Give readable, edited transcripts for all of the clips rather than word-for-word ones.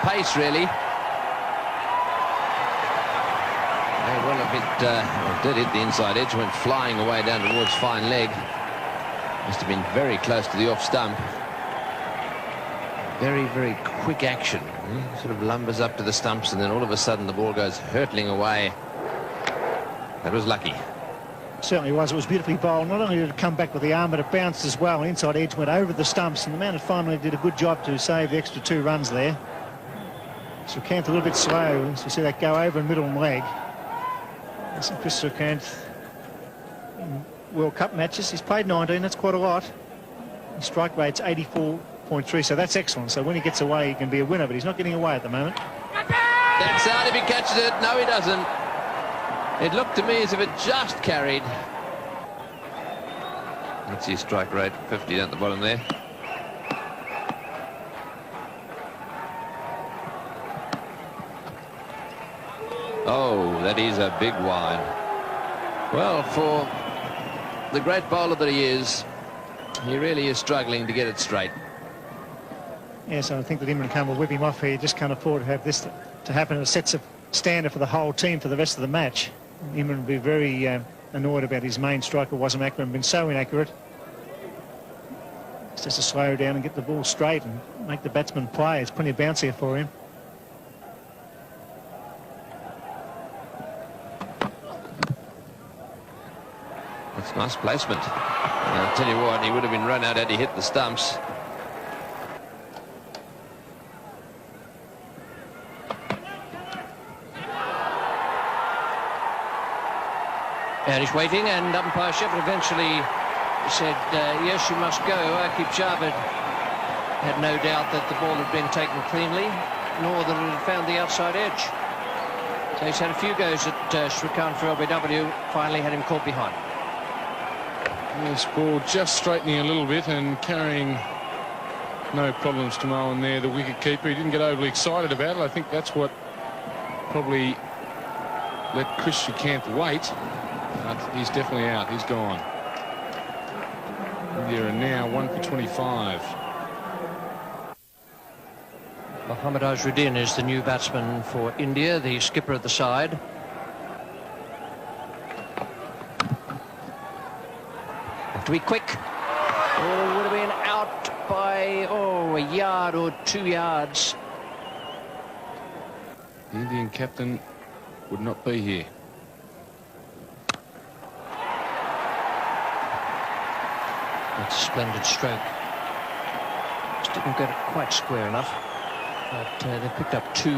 pace, really. Well, a bit did hit the inside edge, went flying away down towards fine leg. Must have been very close to the off stump. Very, very quick action. Sort of lumbers up to the stumps, and then all of a sudden the ball goes hurtling away. That was lucky. Certainly was. It was beautifully bowled. Not only did it come back with the arm, but it bounced as well. Inside edge went over the stumps, and the man at finally did a good job to save the extra 2 runs there. Srikanth a little bit slow, so you see that go over in middle and leg. That's Chris Srikanth in World Cup matches. He's played 19, that's quite a lot. His strike rate's 84.3, so that's excellent. So when he gets away, he can be a winner, but he's not getting away at the moment. That's out if he catches it. No, he doesn't. It looked to me as if it just carried. Let's see, strike rate 50 down at the bottom there. Oh, that is a big wide. Well, for the great bowler that he is, he really is struggling to get it straight. Yes, I think that Imran Khan will whip him off here. You just can't afford to have this to happen. It sets a standard for the whole team for the rest of the match. Imran will be very annoyed about his main striker, Wasim Akram, been so inaccurate. Just has to slow down and get the ball straight and make the batsman play. There's plenty of bounce here for him. That's nice placement. And I'll tell you what, he would have been run out had he hit the stumps. And he's waiting, and umpire Shepherd eventually said, yes, you must go. Dyhjkjvvj had no doubt that the ball had been taken cleanly, nor that it had found the outside edge. So he's had a few goes at Srikanth for LBW, finally had him caught behind. This ball just straightening a little bit and carrying no problems to Mohan there, the wicket keeper. He didn't get overly excited about it. I think that's what probably let Chris Srikanth wait. But he's definitely out. He's gone. India are now 1 for 25. Mohammad Azharuddin is the new batsman for India, the skipper at the side. Have to be quick. Oh, would have been out by, a yard or 2 yards. The Indian captain would not be here. That's a splendid stroke. Just didn't get it quite square enough. But they picked up 2.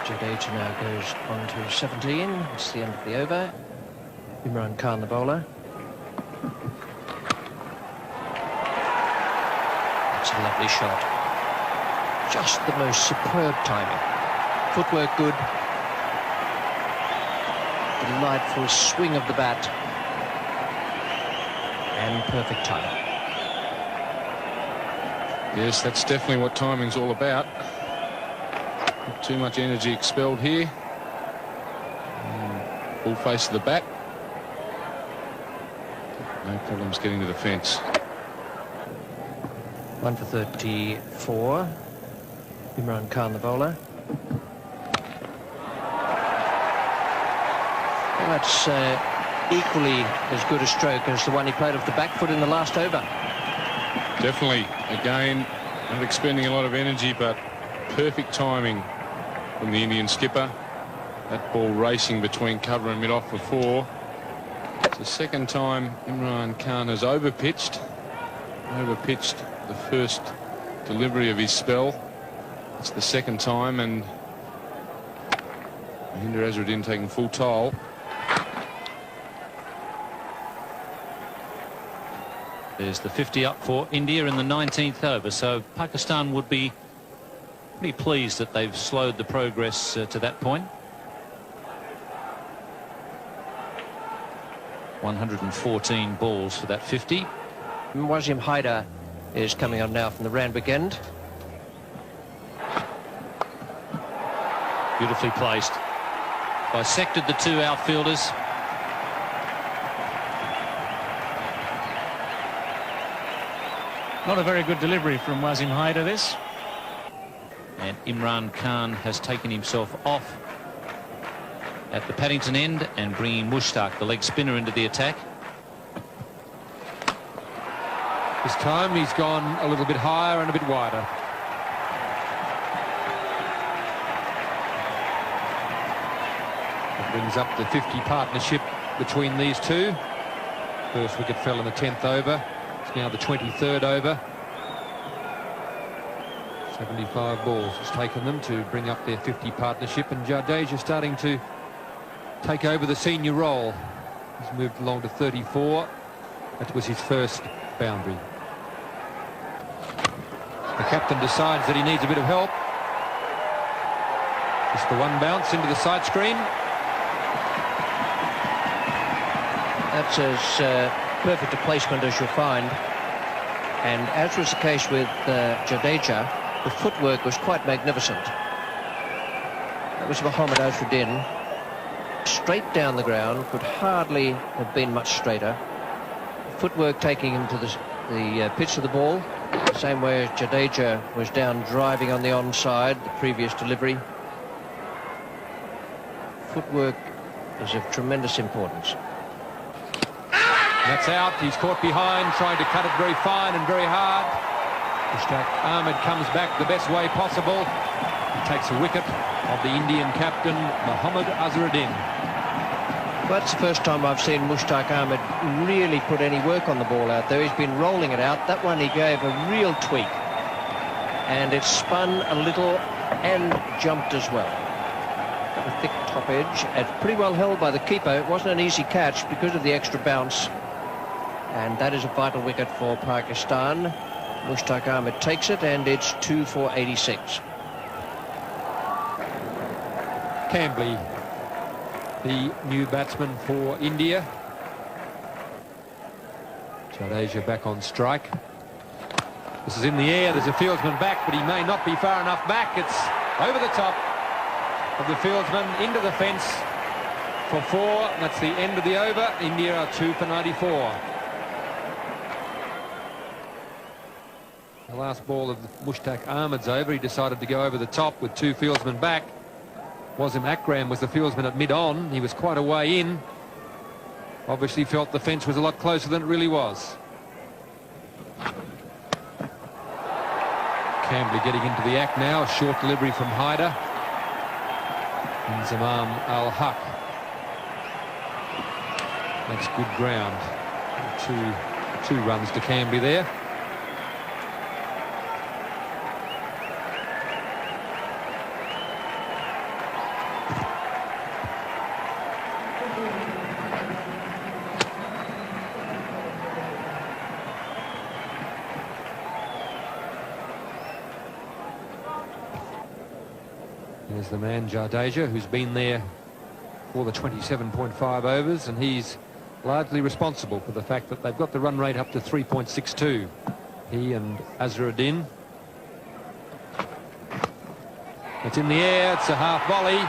Jadeja now goes on to 17. It's the end of the over. Imran Khan, the bowler. That's a lovely shot. Just the most superb timing. Footwork good. Delightful swing of the bat. And perfect timing. Yes, that's definitely what timing's all about. Not too much energy expelled here. Full face of the bat. No problems getting to the fence. 1 for 34. Imran Khan, the bowler. Well, that's equally as good a stroke as the one he played off the back foot in the last over. Definitely. Again, not expending a lot of energy, but perfect timing from the Indian skipper. That ball racing between cover and mid-off before. It's the second time Imran Khan has overpitched the first delivery of his spell. It's the second time, and Mahendra Azharuddin taking full toll. There's the 50 up for India in the 19th over, so Pakistan would be pretty pleased that they've slowed the progress to that point. 114 balls for that 50. Wasim Haider is coming on now from the Randwick end. Beautifully placed. Dissected the 2 outfielders. Not a very good delivery from Wasim Haider, this. and Imran Khan has taken himself off at the Paddington end and bringing Mushtaq, the leg spinner, into the attack. This time he's gone a little bit higher and a bit wider. That brings up the 50 partnership between these two. First wicket fell in the 10th over. It's now the 23rd over. 75 balls it's taken them to bring up their 50 partnership, and Jadeja starting to take over the senior role. He's moved along to 34. That was his first boundary. The captain decides that he needs a bit of help. Just the one bounce into the side screen. That's as perfect a placement as you'll find. And as was the case with Jadeja, the footwork was quite magnificent. That was Mohammad Azharuddin. Straight down the ground, could hardly have been much straighter. Footwork taking him to the pitch of the ball, the same way as Jadeja was down driving on the onside, the previous delivery. Footwork is of tremendous importance. That's out. He's caught behind, trying to cut it very fine and very hard. Mushtaq Ahmed comes back the best way possible. He takes a wicket of the Indian captain, Mohammad Azharuddin. Well, that's the first time I've seen Mushtaq Ahmed really put any work on the ball out there. He's been rolling it out. That one he gave a real tweak. And it spun a little and jumped as well. A thick top edge, and pretty well held by the keeper. It wasn't an easy catch because of the extra bounce. And that is a vital wicket for Pakistan. Mushtaq Ahmed takes it, and it's 2 for 86. Cambly, the new batsman for India. Jadeja back on strike. This is in the air. There's a fieldsman back, but he may not be far enough back. It's over the top of the fieldsman into the fence for 4. That's the end of the over. India are 2 for 94. The last ball of Mushtaq Ahmed's over. He decided to go over the top with 2 fieldsmen back. Wasim Akram was the fieldsman at mid-on. He was quite a way in. Obviously felt the fence was a lot closer than it really was. Cambly getting into the act now. A short delivery from Haider. And Zamam Al-Haq. That's good ground. Two runs to Cambly there. There's the man Jadeja, who's been there for the 27.5 overs, and he's largely responsible for the fact that they've got the run rate up to 3.62. He and Azharuddin. It's in the air. It's a half volley.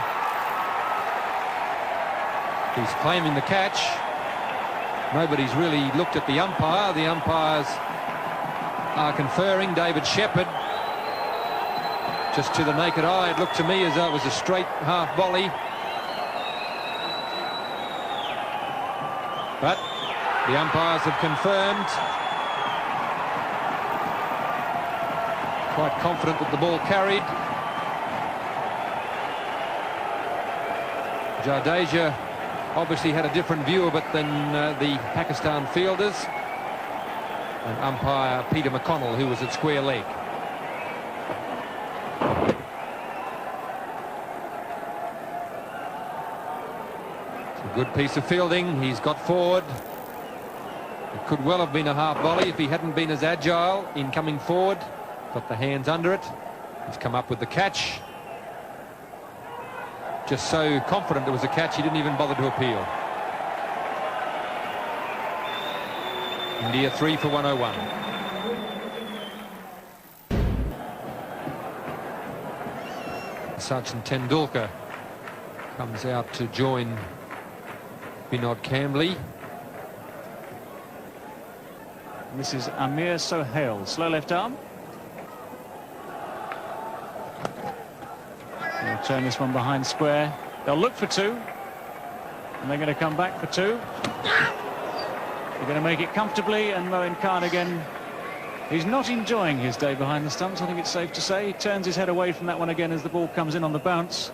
He's claiming the catch. Nobody's really looked at the umpire. The umpires are conferring. David Shepherd. Just to the naked eye, it looked to me as though it was a straight half volley. But the umpires have confirmed. Quite confident that the ball carried. Jadeja obviously had a different view of it than the Pakistan fielders. And umpire Peter McConnell, who was at square leg. Good piece of fielding. He's got forward. It could well have been a half volley if he hadn't been as agile in coming forward. Got the hands under it. He's come up with the catch. Just so confident it was a catch, he didn't even bother to appeal. India 3 for 101. Sachin Tendulkar comes out to join Vinod Cambly. This is Amir Sohail, slow left arm. They'll turn this one behind square. They'll look for two. And they're going to come back for two. They're going to make it comfortably, and Moin Khan again. He's not enjoying his day behind the stumps, I think it's safe to say. He turns his head away from that one again as the ball comes in on the bounce.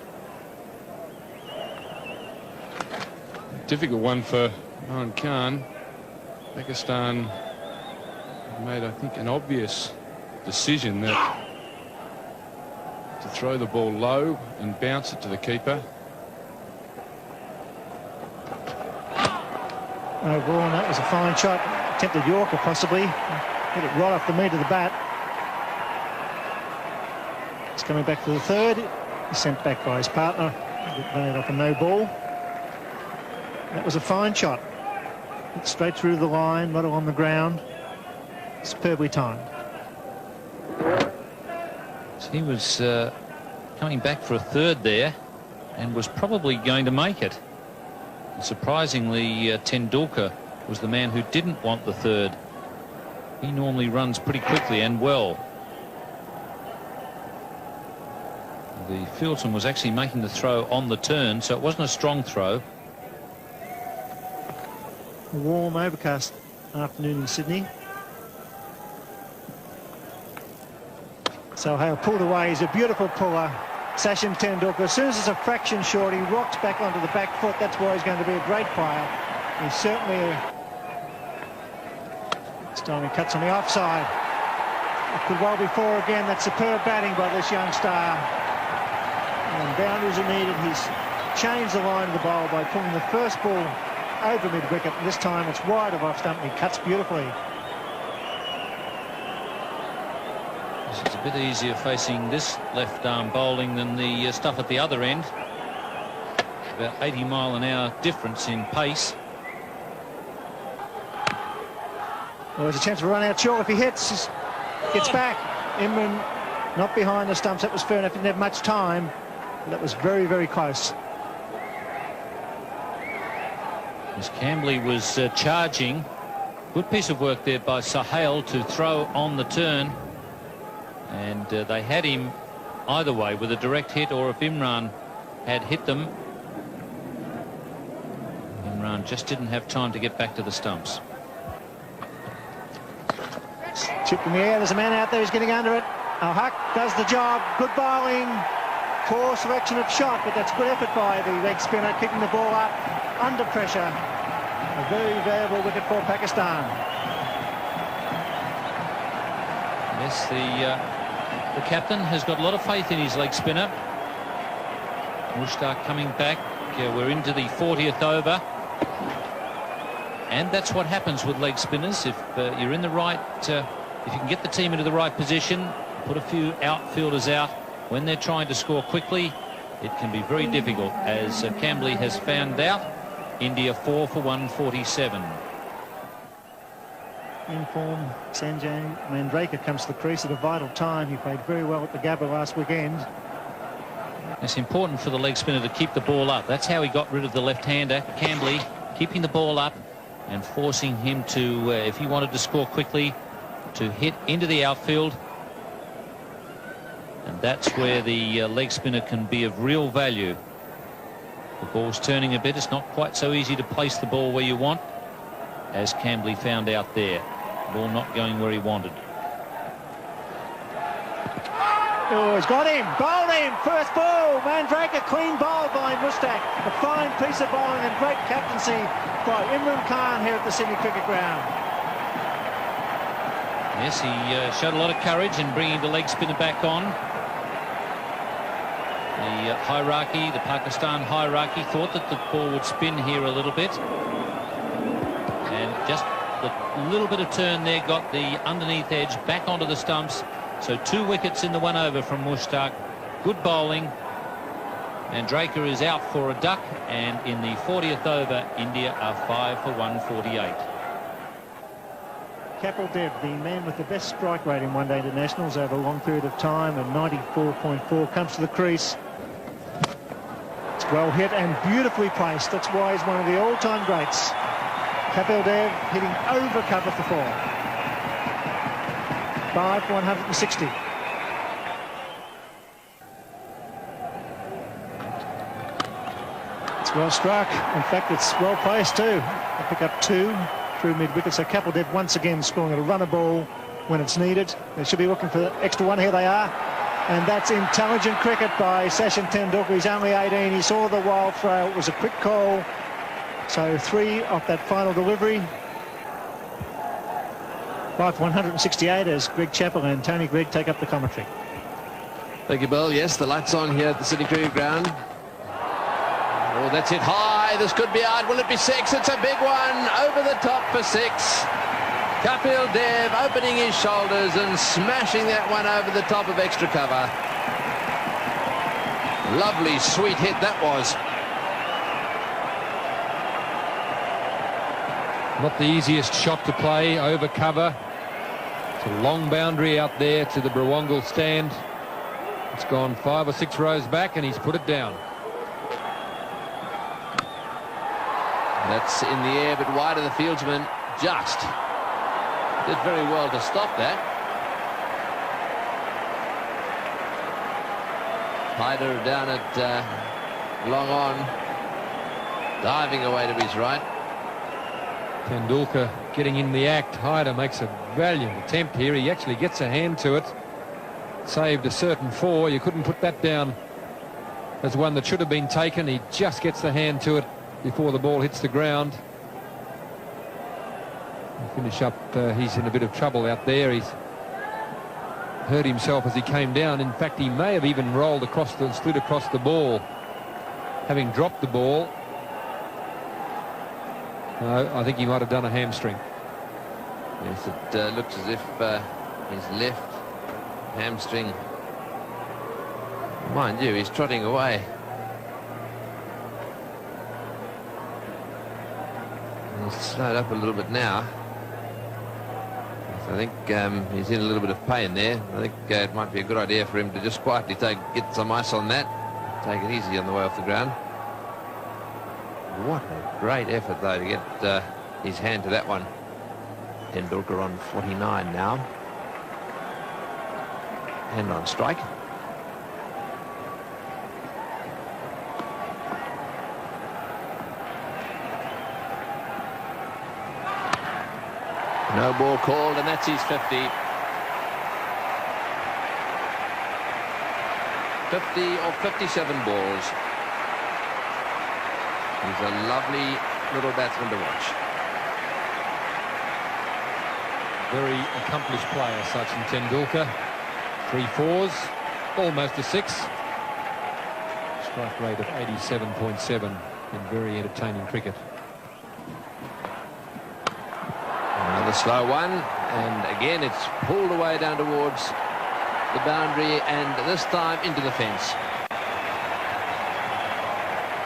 Difficult one for Moin Khan. Pakistan made, I think, an obvious decision that to throw the ball low and bounce it to the keeper. Overall, that was a fine shot. Attempted Yorker possibly. Hit it right off the meat of the bat. He's coming back for the third. He's sent back by his partner. Running off a no ball. That was a fine shot. Hit straight through the line, not on the ground. Superbly timed. So he was coming back for a third there and was probably going to make it. And surprisingly, Tendulkar was the man who didn't want the third. He normally runs pretty quickly and well. The fieldsman was actually making the throw on the turn, so it wasn't a strong throw. A warm, overcast afternoon in Sydney. So Hale pulled away. He's a beautiful puller. Sachin Tendulkar, as soon as it's a fraction short, he rocks back onto the back foot. That's why he's going to be a great player. He's certainly this time he cuts on the offside. It could well be four again. That's superb batting by this young star. And boundaries are needed. He's changed the line of the bowl by pulling the first ball over mid-wicket. This time it's wide of off stump and he cuts beautifully. It's a bit easier facing this left-arm bowling than the stuff at the other end. About 80-mile-an-hour difference in pace. Well, there's a chance to run out short if he hits. Gets back. Imran not behind the stumps. That was fair enough. Didn't have much time. But that was very, very close. As Cambley was charging. Good piece of work there by Sahel to throw on the turn. And they had him either way with a direct hit, or if Imran had hit them. Imran just didn't have time to get back to the stumps. Chip in the air. There's a man out there who's getting under it. Al-Haq does the job. Good bowling. Poor selection of shot, but that's good effort by the leg spinner, keeping the ball up under pressure. A very valuable wicket for Pakistan. Yes, the captain has got a lot of faith in his leg spinner. Mushtaq coming back. We're into the 40th over. And that's what happens with leg spinners. If you're in the right, if you can get the team into the right position, put a few outfielders out when they're trying to score quickly, it can be very difficult, as Cambley has found out. India 4 for 147. In form, Sanjay Mandraker comes to the crease at a vital time. He played very well at the Gabba last weekend. It's important for the leg spinner to keep the ball up. That's how he got rid of the left-hander, Cambley, keeping the ball up and forcing him to, if he wanted to score quickly, to hit into the outfield. And that's where the leg spinner can be of real value. The ball's turning a bit. It's not quite so easy to place the ball where you want, as Cambley found out there. Ball not going where he wanted. Oh, he's got him. Bowled him. First ball. Mandraker clean bowl by Mushtaq. A fine piece of bowling and great captaincy by Imran Khan here at the Sydney Cricket Ground. Yes, he showed a lot of courage in bringing the leg spinner back on. The hierarchy, the Pakistan hierarchy, thought that the ball would spin here a little bit. And just the little bit of turn there got the underneath edge back onto the stumps. So 2 wickets in the 1 over from Mushtaq. Good bowling. And Draker is out for a duck. And in the 40th over, India are 5 for 148. Kapil Dev, the man with the best strike rate in one-day internationals over a long period of time, and 94.4, comes to the crease. It's well hit and beautifully placed. That's why he's one of the all-time greats. Kapil Dev hitting over cover for 4. 5 for 160. well struck. In fact, it's well placed too. They pick up 2 through mid-wicket. So Capeldev once again scoring a runner ball when it's needed. They should be looking for the extra one. Here they are. And that's intelligent cricket by Sachin Tendulkar. He's only 18. He saw the wild throw. It was a quick call. So 3 off that final delivery. Life 168 as Greg Chappell and Tony Gregg take up the commentary. Thank you, Bill. Yes, the lights on here at the City Cricket Ground. Oh, that's it high. This could be out. Will it be 6? It's a big one. Over the top for 6. Kapil Dev opening his shoulders and smashing that one over the top of extra cover. Lovely, sweet hit that was. Not the easiest shot to play over cover. It's a long boundary out there to the Brawangal stand. It's gone 5 or 6 rows back and he's put it down. That's in the air but wide of the fieldsman. Just did very well to stop that. Hyder down at long on, diving away to his right. Tendulkar getting in the act. Hyder makes a valiant attempt here. He actually gets a hand to it. Saved a certain 4. You couldn't put that down as one that should have been taken. He just gets the hand to it before the ball hits the ground. Finish up, he's in a bit of trouble out there. He's hurt himself as he came down. In fact, he may have even rolled across the, slid across the ball, having dropped the ball. No, I think he might have done a hamstring. Yes, it looks as if his left hamstring. Mind you, he's trotting away. He's slowed up a little bit now. I think he's in a little bit of pain there. I think it might be a good idea for him to just quietly get some ice on that. Take it easy on the way off the ground. What a great effort, though, to get his hand to that one. Tendulkar on 49 now. And on strike. No ball called, and that's his 50. 50 or 57 balls. He's a lovely little batsman to watch. Very accomplished player, Sachin Tendulkar. 3 4s, almost a 6. Strike rate of 87.7 in very entertaining cricket. Another slow one, and again it's pulled away down towards the boundary, and this time into the fence.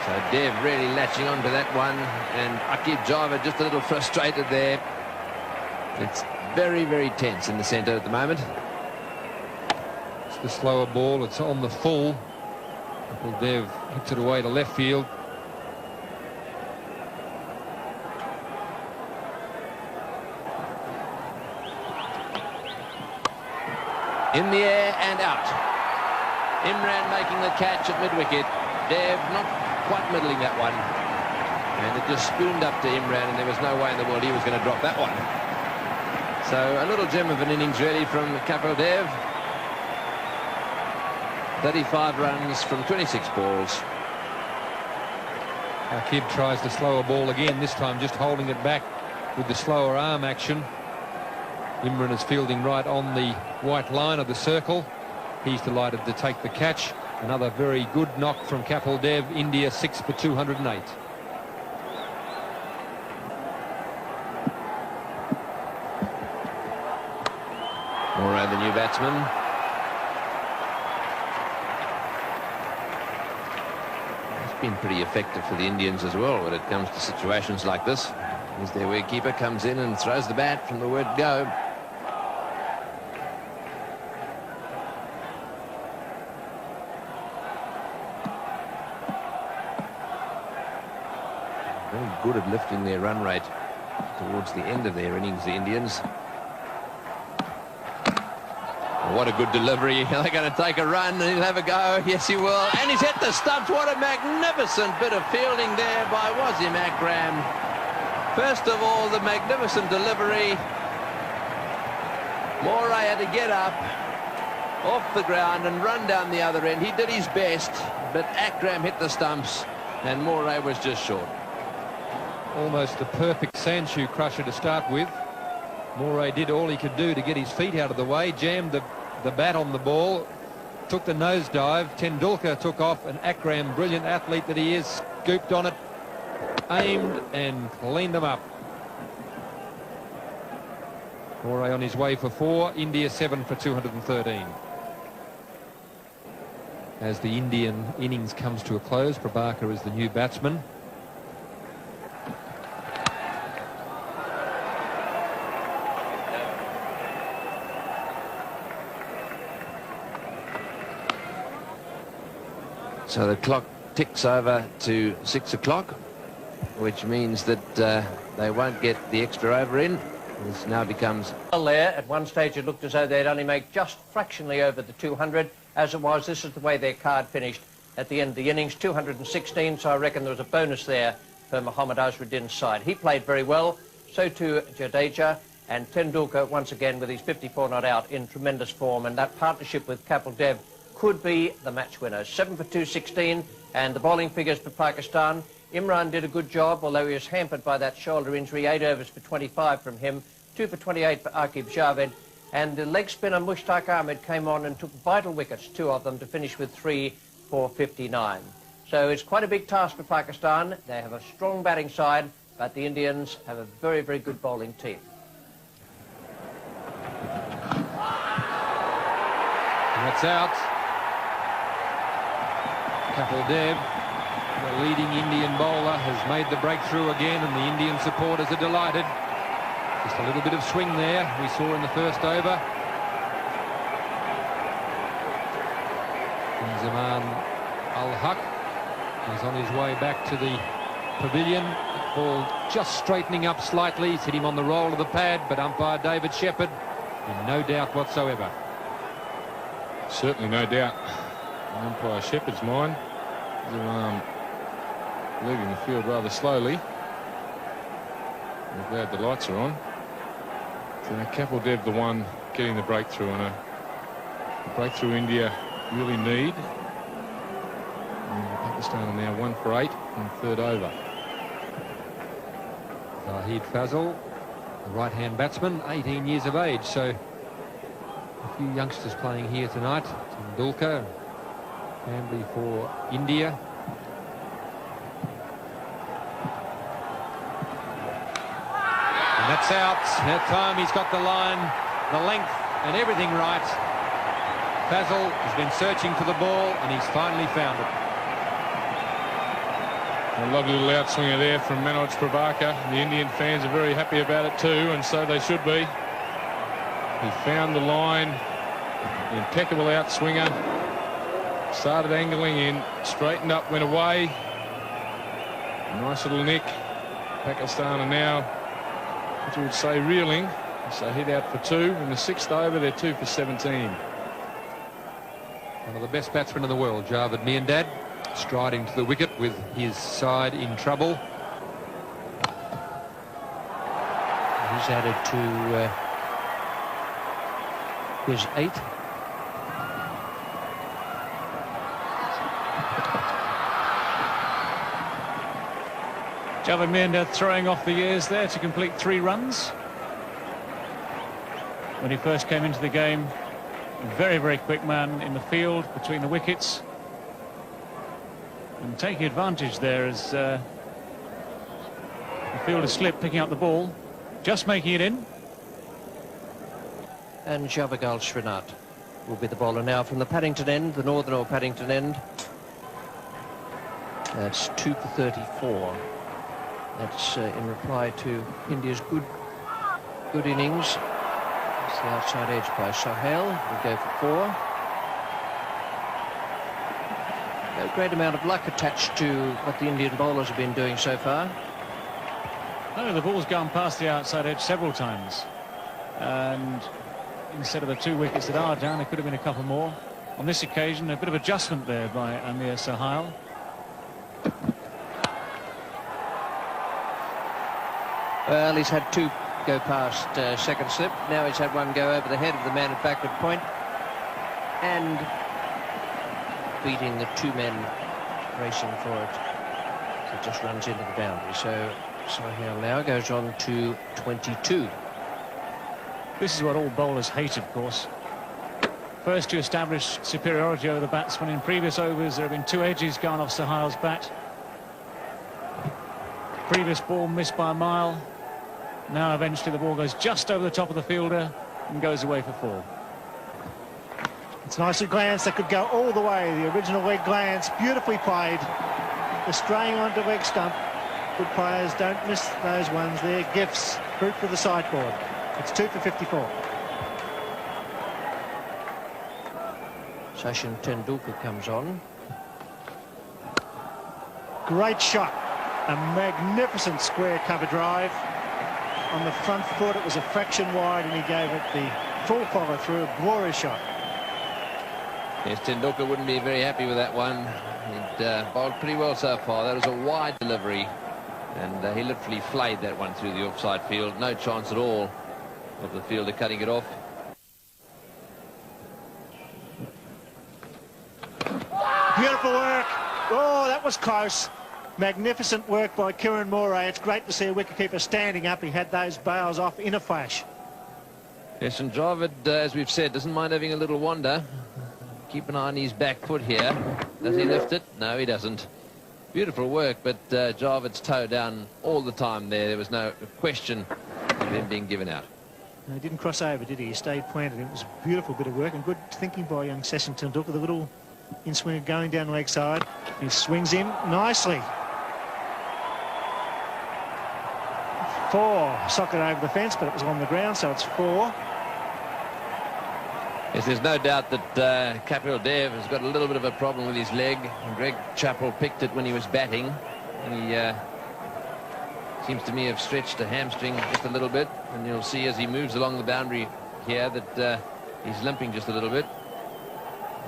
So Dev really latching onto that one, and dyhjkjvvj just a little frustrated there. It's very, very tense in the centre at the moment. It's the slower ball, it's on the full. Dev hits it away to left field. In the air and out. Imran making the catch at mid-wicket. Dev not quite middling that one. And it just spooned up to Imran, and there was no way in the world he was going to drop that one. So a little gem of an innings really from Kapil Dev. 35 runs from 26 balls. Kib tries the slower ball again, this time just holding it back with the slower arm action. Imran is fielding right on the white line of the circle. He's delighted to take the catch. Another very good knock from Kapil Dev. India 6 for 208. Moreau, the new batsman. It's been pretty effective for the Indians as well when it comes to situations like this. As their wicketkeeper comes in and throws the bat from the word go. Very good at lifting their run rate towards the end of their innings, the Indians. What a good delivery. They're going to take a run and he'll have a go. Yes, he will. And he's hit the stumps. What a magnificent bit of fielding there by Wasim Akram. First of all, the magnificent delivery. Moray had to get up off the ground and run down the other end. He did his best, but Akram hit the stumps and Moray was just short. Almost the perfect Sandshoe crusher to start with. Moray did all he could do to get his feet out of the way, jammed the bat on the ball, took the nosedive. Tendulkar took off, and Akram, brilliant athlete that he is, scooped on it, aimed and cleaned them up. Moray on his way for 4, India 7 for 213. As the Indian innings comes to a close, Prabhakar is the new batsman. So the clock ticks over to 6 o'clock, which means that they won't get the extra over in. This now becomes... There, at one stage it looked as though they'd only make just fractionally over the 200. As it was, this is the way their card finished at the end of the innings, 216, so I reckon there was a bonus there for Mohammad Azharuddin's side. He played very well, so too Jadeja, and Tendulkar once again with his 54 not out in tremendous form, and that partnership with Kapil Dev could be the match winner. 7 for 216, and the bowling figures for Pakistan. Imran did a good job, although he was hampered by that shoulder injury. 8 overs for 25 from him, 2 for 28 for dyhjkjvvj, and the leg spinner Mushtaq Ahmed came on and took vital wickets, 2 of them, to finish with 3 for 59. So it's quite a big task for Pakistan. They have a strong batting side, but the Indians have a very, very good bowling team. That's out. Kapil Dev, the leading Indian bowler, has made the breakthrough again, and the Indian supporters are delighted. Just a little bit of swing there we saw in the first over. Zaman Al-Haq is on his way back to the pavilion. Ball just straightening up slightly. He's hit him on the roll of the pad, but umpire David Shepherd in no doubt whatsoever. Certainly no doubt in umpire Shepherd's mind. Leaving the field rather slowly. I'm glad the lights are on. So Kapil Dev the one getting the breakthrough, and a breakthrough India really need. And Pakistan are now 1 for 8 in the third over. Zahid Fazal, the right-hand batsman, 18 years of age, so a few youngsters playing here tonight. Tendulkar, Hambley for India. And that's out. That time he's got the line, the length and everything right. Fazal has been searching for the ball and he's finally found it. A lovely little outswinger there from Manoj Prabhakar. The Indian fans are very happy about it too, and so they should be. He found the line, impeccable outswinger, started angling in, straightened up, went away. Nice little nick. Pakistan are now, what you would say, reeling. So hit out for 2 in the 6th over. They're 2 for 17. One of the best batsmen in the world, Javed Miandad, striding to the wicket with his side in trouble. He's added to his 8. Javed Miandad throwing off the years there to complete 3 runs. When he first came into the game, a very, very quick man in the field between the wickets. And taking advantage there as the fielder slipped, picking up the ball, just making it in. And Javagal Srinath will be the bowler now from the Paddington end, the northern or Paddington end. That's 2 for 34. That's in reply to India's good innings. It's the outside edge by Sohail. Will go for 4. No great amount of luck attached to what the Indian bowlers have been doing so far. No, the ball's gone past the outside edge several times. And instead of the 2 wickets that are down. There could have been a couple more. On this occasion, a bit of adjustment there by Amir Sahal. Well, he's had 2 go past second slip. Now he's had 1 go over the head of the man at backward point and beating the 2 men racing for it. It just runs into the boundary. So Sahal now goes on to 22. This is what all bowlers hate, of course. First to establish superiority over the batsman. In previous overs, there have been 2 edges gone off Sahal's bat. Previous ball missed by a mile. Now eventually the ball goes just over the top of the fielder and goes away for 4. It's nicely glanced. That could go all the way. The original leg glance, beautifully played. The straying onto leg stump. Good players don't miss those ones. They're gifts. Fruit for the sideboard. It's 2 for 54. Sachin Tendulkar comes on. Great shot. A magnificent square cover drive. On the front foot, it was a fraction wide, and he gave it the full follow through. A glorious shot. Yes, Tendulkar wouldn't be very happy with that one. He'd bowled pretty well so far. That was a wide delivery, and he literally flayed that one through the offside field. No chance at all of the fielder cutting it off. Beautiful work. Oh, that was close. Magnificent work by Kieran Moray. It's great to see a wicketkeeper standing up. He had those bails off in a flash. Yes, and Javed, as we've said, doesn't mind having a little wander. Keep an eye on his back foot here. Does he lift it? No, he doesn't. Beautiful work, but Javed's toe down all the time there. There was no question of him being given out. No, he didn't cross over, did he? He stayed planted. It was a beautiful bit of work and good thinking by young Sachin Tendulkar. The little in-swinger going down leg side. He swings in nicely. 4. Socket over the fence, but it was on the ground, so it's 4. Yes, there's no doubt that Kapil Dev has got a little bit of a problem with his leg. Greg Chappell picked it when he was batting, and he seems to me have stretched a hamstring just a little bit, and you'll see as he moves along the boundary here that he's limping just a little bit,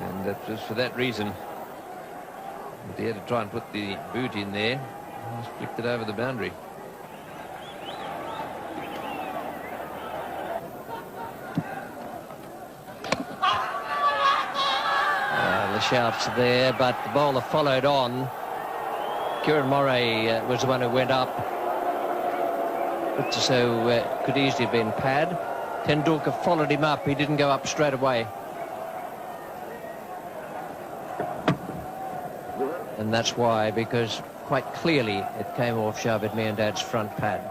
and that was for that reason that he had to try and put the boot in there. He's flicked it over the boundary. Shouts there, but the bowler followed on. Kieran Moray was the one who went up. But so could easily have been pad. Tendulkar followed him up. He didn't go up straight away. And that's why, because quite clearly it came off Javed Miandad's front pad.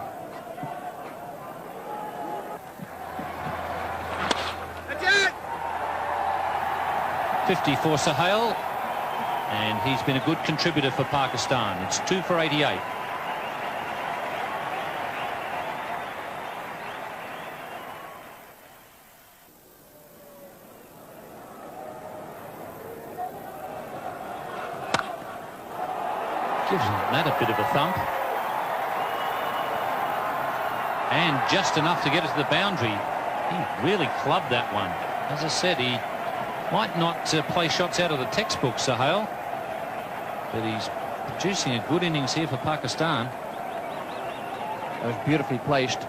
For Sahal, and he's been a good contributor for Pakistan. It's 2 for 88. Gives that a bit of a thump, and just enough to get it to the boundary. He really clubbed that one. As I said, he might not play shots out of the textbook, Sahal, but he's producing a good innings here for Pakistan. That was beautifully placed.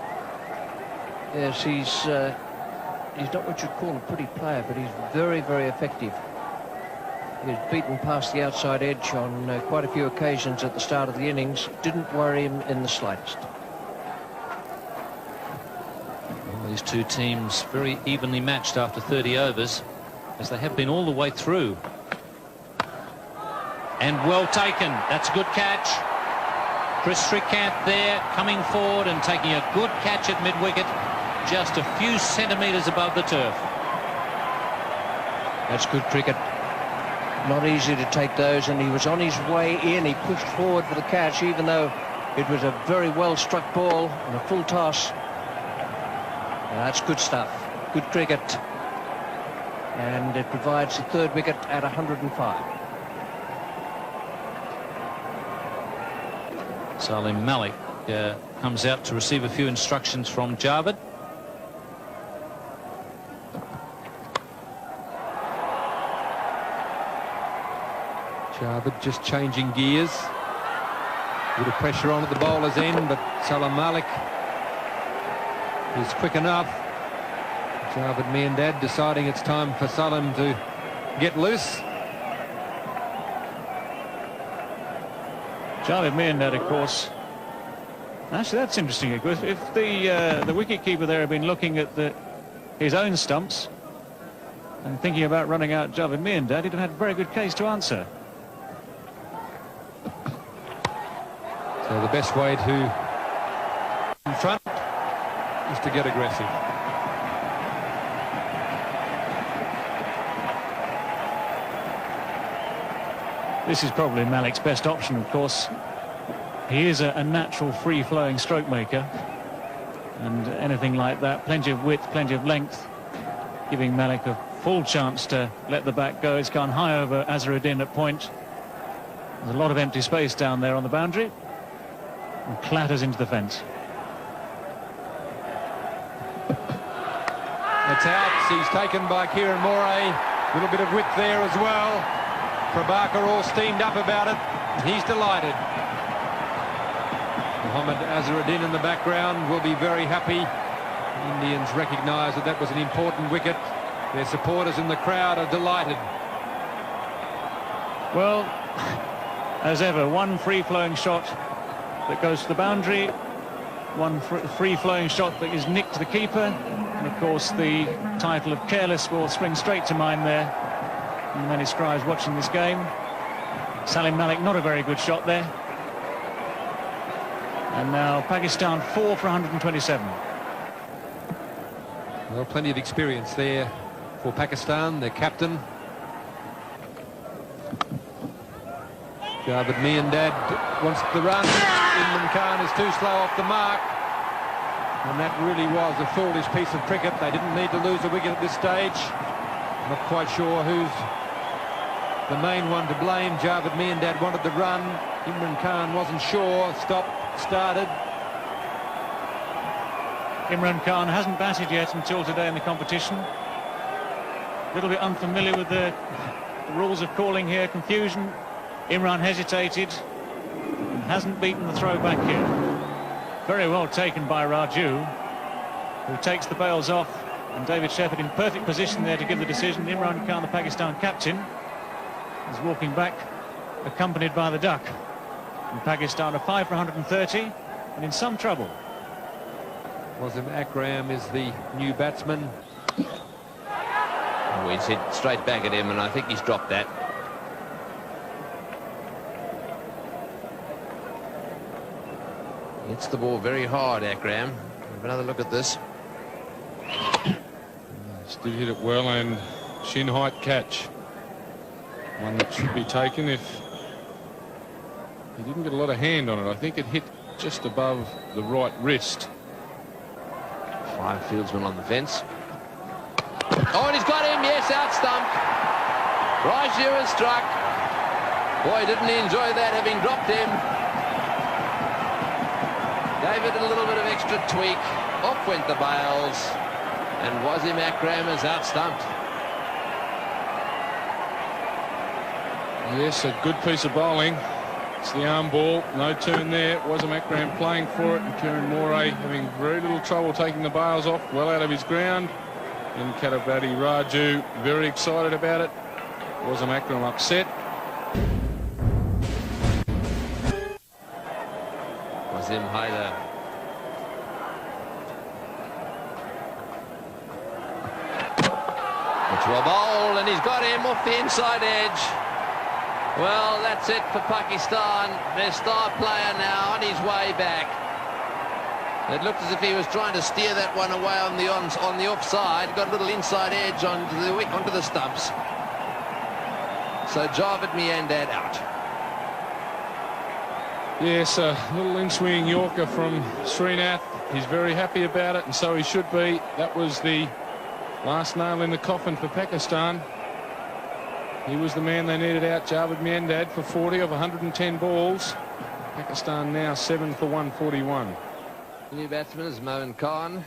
Yes, he's not what you'd call a pretty player, but he's very, very effective. He was beaten past the outside edge on quite a few occasions at the start of the innings. Didn't worry him in the slightest. Well, these two teams very evenly matched after 30 overs. As they have been all the way through. And well taken. That's a good catch. Chris Srikanth there coming forward and taking a good catch at mid-wicket, just a few centimetres above the turf. That's good cricket. Not easy to take those, and he was on his way in. He pushed forward for the catch, even though it was a very well struck ball and a full toss. That's good stuff. Good cricket. And it provides the 3rd wicket at 105. Salim Malik comes out to receive a few instructions from Javed. Javed just changing gears. A bit of pressure on at the bowler's end, but Salam Malik is quick enough. Javed Miandad deciding it's time for Salam to get loose. Javed Miandad, of course. Actually, that's interesting. If the wicket-keeper there had been looking at his own stumps and thinking about running out Javed Miandad, he'd have had a very good case to answer. So the best way to in front is to get aggressive. This is probably Malik's best option, of course. He is a natural free-flowing stroke maker, and anything like that, plenty of width, plenty of length, giving Malik a full chance to let the bat go. It's gone high over Azharuddin at point. There's a lot of empty space down there on the boundary, and clatters into the fence. It's out. He's taken by Kieran Moray. A little bit of width there as well. Prabhakar all steamed up about it. He's delighted. Mohammad Azharuddin in the background will be very happy. The Indians recognise that was an important wicket. Their supporters in the crowd are delighted. Well, as ever, one free-flowing shot that goes to the boundary, one free-flowing shot that is nicked to the keeper, and of course the title of careless will spring straight to mind there. And many scribes watching this game. Salim Malik, not a very good shot there. And now Pakistan 4 for 127. Well, plenty of experience there for Pakistan, their captain. Javed Miandad wants the run. Imran Khan is too slow off the mark. And that really was a foolish piece of cricket. They didn't need to lose a wicket at this stage. Not quite sure who's the main one to blame. Javed Miandad wanted the run. Imran Khan wasn't sure. Started. Imran Khan hasn't batted yet until today in the competition. A little bit unfamiliar with the rules of calling here. Confusion. Imran hesitated. Hasn't beaten the throw back here. Very well taken by Raju, who takes the bails off. And David Shepherd in perfect position there to give the decision. Imran Khan, the Pakistan captain, is walking back, accompanied by the duck. And Pakistan are 5 for 130 and in some trouble. Wasim Akram is the new batsman. Oh, he's hit straight back at him, and I think he's dropped that. Hits the ball very hard, Akram. Have another look at this. Still hit it well, and shin height catch. One that should be taken if he didn't get a lot of hand on it. I think it hit just above the right wrist. 5 fieldsmen on the fence. Oh, and he's got him. Yes, out stump. Raju has struck. Boy, didn't he enjoy that, having dropped him. Gave it a little bit of extra tweak. Off went the bails. And Wasim Akram is out stumped. Yes, a good piece of bowling. It's the arm ball, no turn there. Wasim Akram playing for it, and Kieran Moray having very little trouble taking the bails off, well out of his ground. And Kadavati Raju very excited about it. Wasim Akram upset. Wasim Haider. To a bowl, and he's got him off the inside edge. Well, that's it for Pakistan. Their star player now on his way back. It looked as if he was trying to steer that one away on the offside. Got a little inside edge onto the stumps. So Javed Miandad out. Yes, a little in-swinging Yorker from Srinath. He's very happy about it, and so he should be. That was the last nail in the coffin for Pakistan. He was the man they needed out, Javed Miandad, for 40 of 110 balls. Pakistan now 7 for 141. The new batsman is Moin Khan.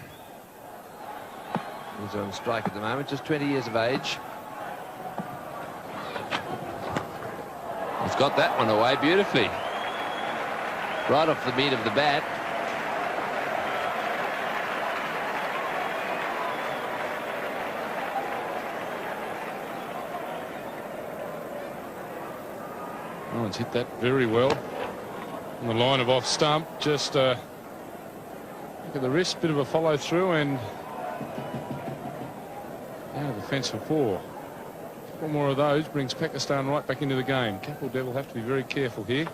He's on strike at the moment, just 20 years of age. He's got that one away beautifully. Right off the meat of the bat. Oh, it's hit that very well. On the line of off stump. Just look at the wrist, bit of a follow through, and out of the fence for 4. A couple more of those brings Pakistan right back into the game. Kapil will have to be very careful here.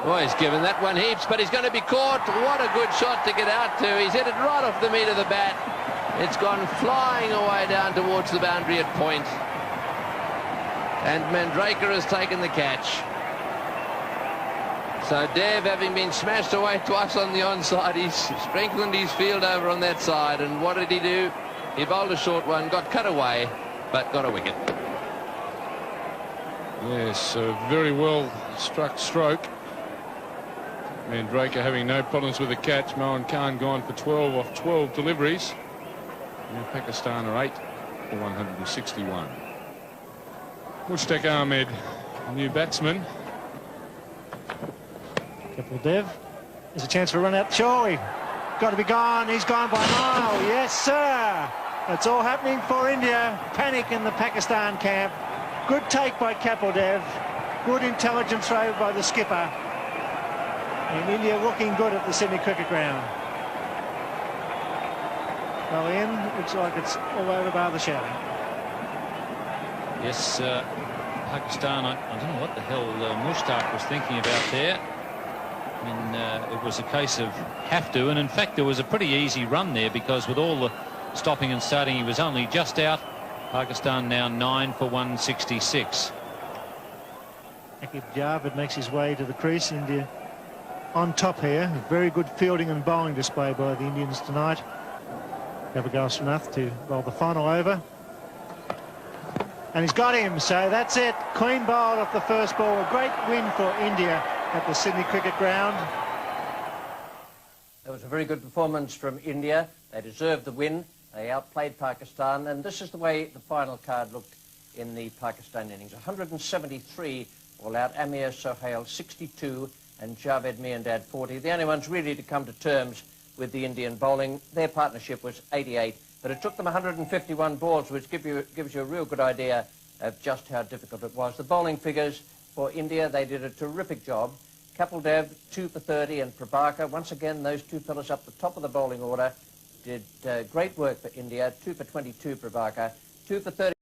Oh, he's given that one heaps, but he's going to be caught. What a good shot to get out to. He's hit it right off the meat of the bat. It's gone flying away down towards the boundary at point. And Mandraker has taken the catch. So Dev, having been smashed away twice on the onside, he's strengthened his field over on that side. And what did he do? He bowled a short one, got cut away, but got a wicket. Yes, a very well struck stroke. Mandraker having no problems with the catch. Mohan Khan gone for 12 off 12 deliveries. Now Pakistan are 8 for 161. Mushtaq Ahmed, new batsman. Kapil Dev. There's a chance for a run out. Surely. Got to be gone. He's gone by a mile. Yes, sir. It's all happening for India. Panic in the Pakistan camp. Good take by Kapil Dev. Good intelligent throw by the skipper. And India looking good at the Sydney Cricket Ground. Well, Ian, looks like it's all over bar the shouting. Yes, Pakistan, I don't know what the hell Mushtaq was thinking about there. I mean, it was a case of have to, and in fact there was a pretty easy run there, because with all the stopping and starting he was only just out. Pakistan now 9 for 166. dyhjkjvvj makes his way to the crease. India on top here. Very good fielding and bowling display by the Indians tonight. Gavagasranath to bowl the final over. And he's got him, so that's it. Clean bowled off the first ball. A great win for India at the Sydney Cricket Ground. It was a very good performance from India. They deserved the win. They outplayed Pakistan, and this is the way the final card looked in the Pakistan innings. 173 all out. Amir Sohail 62 and Javed Miandad 40. The only ones really to come to terms with the Indian bowling. Their partnership was 88. But it took them 151 balls, which gives you a real good idea of just how difficult it was. The bowling figures for India, they did a terrific job. Kapil Dev, 2 for 30, and Prabhakar, once again, those two fellas up the top of the bowling order, did great work for India. 2 for 22, Prabhakar, 2 for 30.